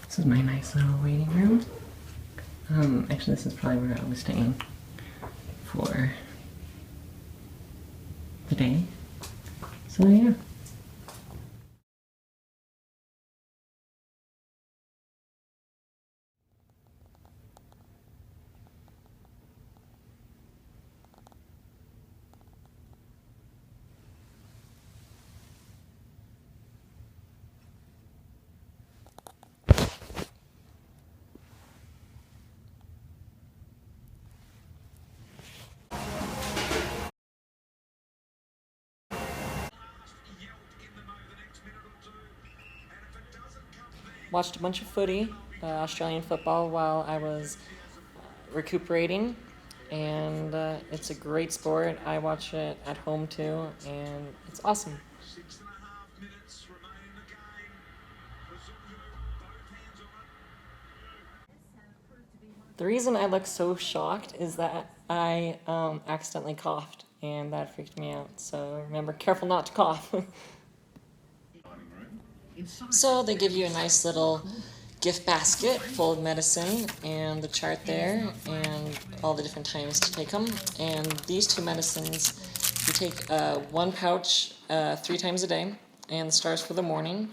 This is my nice little waiting room. Actually, this is probably where I was staying for the day. So yeah. Watched a bunch of footy, Australian football, while I was recuperating, and it's a great sport. I watch it at home too, and it's awesome. The reason I look so shocked is that I accidentally coughed, and that freaked me out. So remember, careful not to cough. So they give you a nice little gift basket full of medicine and the chart there and all the different times to take them. And these two medicines, you take one pouch 3 times a day, and the stars for the morning.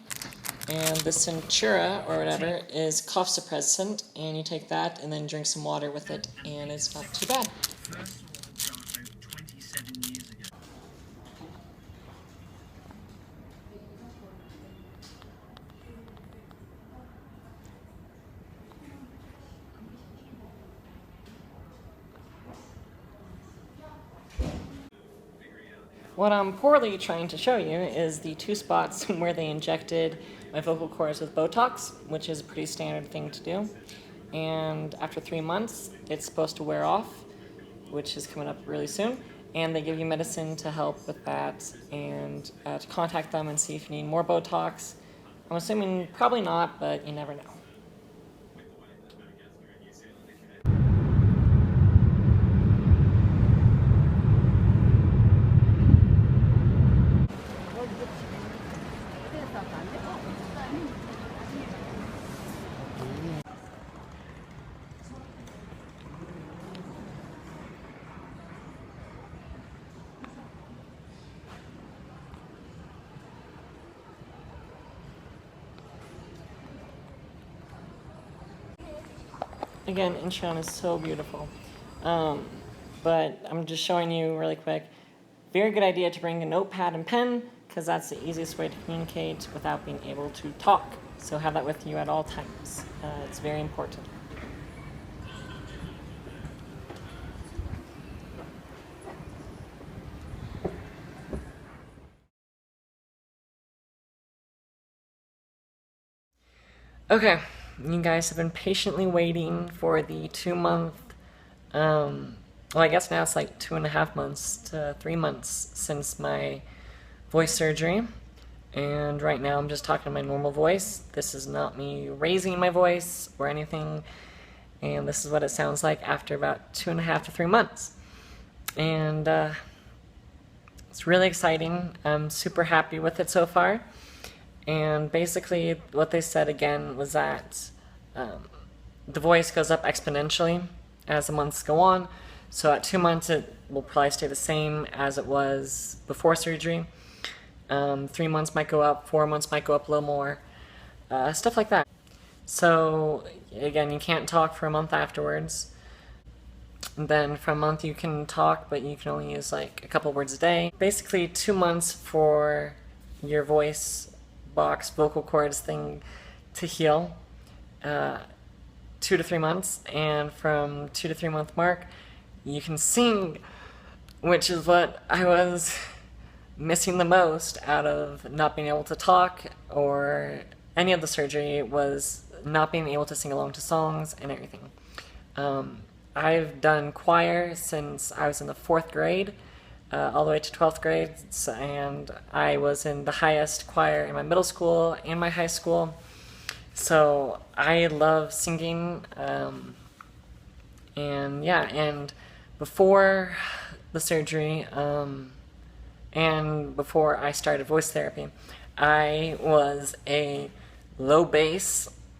And the Centura or whatever is cough suppressant, and you take that and then drink some water with it, and it's not too bad. What I'm poorly trying to show you is the 2 spots where they injected my vocal cords with Botox, which is a pretty standard thing to do. And after 3 months, it's supposed to wear off, which is coming up really soon. And they give you medicine to help with that, and to contact them and see if you need more Botox. I'm assuming probably not, but you never know. Again, Incheon is so beautiful. But I'm just showing you really quick. Very good idea to bring a notepad and pen, because that's the easiest way to communicate without being able to talk. So have that with you at all times. It's very important. Okay, you guys have been patiently waiting for the 2-month, well, I guess now it's like 2.5 months to 3 months since my voice surgery. And right now I'm just talking in my normal voice. This is not me raising my voice or anything. And this is what it sounds like after about 2.5 to 3 months. And it's really exciting. I'm super happy with it so far. And basically what they said again was that the voice goes up exponentially as the months go on. So at 2 months it will probably stay the same as it was before surgery. 3 months might go up, 4 months might go up a little more, stuff like that. So again, you can't talk for a month afterwards. And then for a month you can talk, but you can only use like a couple words a day. Basically 2 months for your voice box, vocal cords thing to heal, 2 to 3 months, and from 2 to 3 month mark you can sing, which is what I was missing the most out of not being able to talk or any of the surgery, was not being able to sing along to songs and everything. I've done choir since I was in the 4th grade, all the way to 12th grade, and I was in the highest choir in my middle school and my high school. So I love singing, and yeah, and before the surgery, and before I started voice therapy, I was a low bass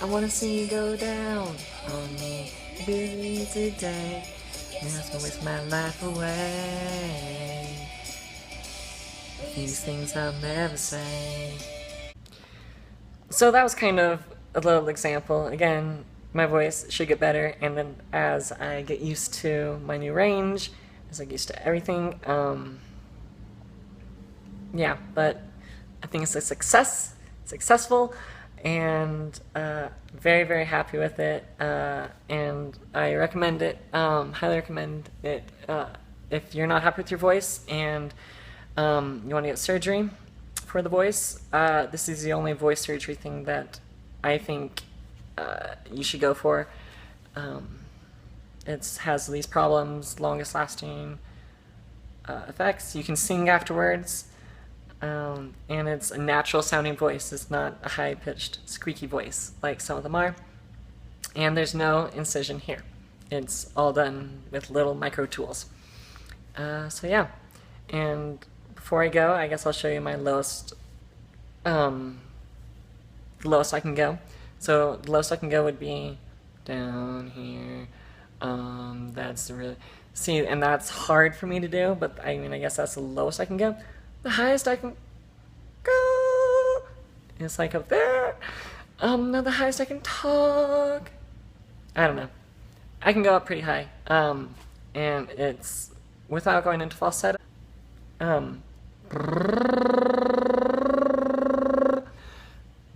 I wanna see you go down on me, busy today. That's gonna waste my life away. These things I'll never say. So that was kind of a little example. Again, my voice should get better, and then as I get used to my new range, as I get used to everything, yeah, but I think it's a successful, and very, very happy with it, and I recommend it, highly recommend it, if you're not happy with your voice and you want to get surgery for the voice. This is the only voice surgery thing that I think you should go for. It has these problems, longest lasting effects. You can sing afterwards, and it's a natural sounding voice. It's not a high pitched squeaky voice like some of them are. And there's no incision here. It's all done with little micro tools. So yeah, and before I go, I guess I'll show you my lowest, the lowest I can go. So the lowest I can go would be down here. That's really, see, and that's hard for me to do, but I mean, I guess that's the lowest I can go. The highest I can go is like up there. No, the highest I can talk, I don't know. I can go up pretty high, and it's without going into falsetto.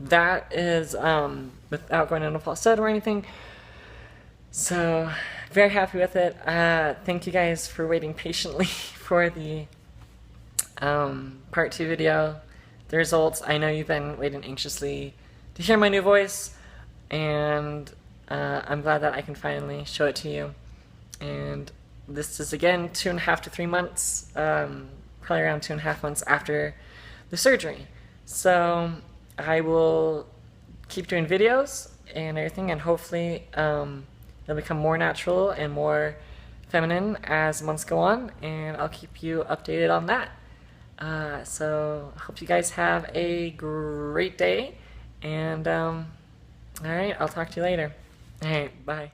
That is without going into falsetto or anything. So very happy with it. Thank you guys for waiting patiently for the part 2 video, the results. I know you've been waiting anxiously to hear my new voice, and I'm glad that I can finally show it to you. And this is again 2.5 to 3 months, probably around 2.5 months after the surgery. So I will keep doing videos and everything, and hopefully it'll become more natural and more feminine as months go on, and I'll keep you updated on that. So I hope you guys have a great day, and alright, I'll talk to you later. Alright, bye.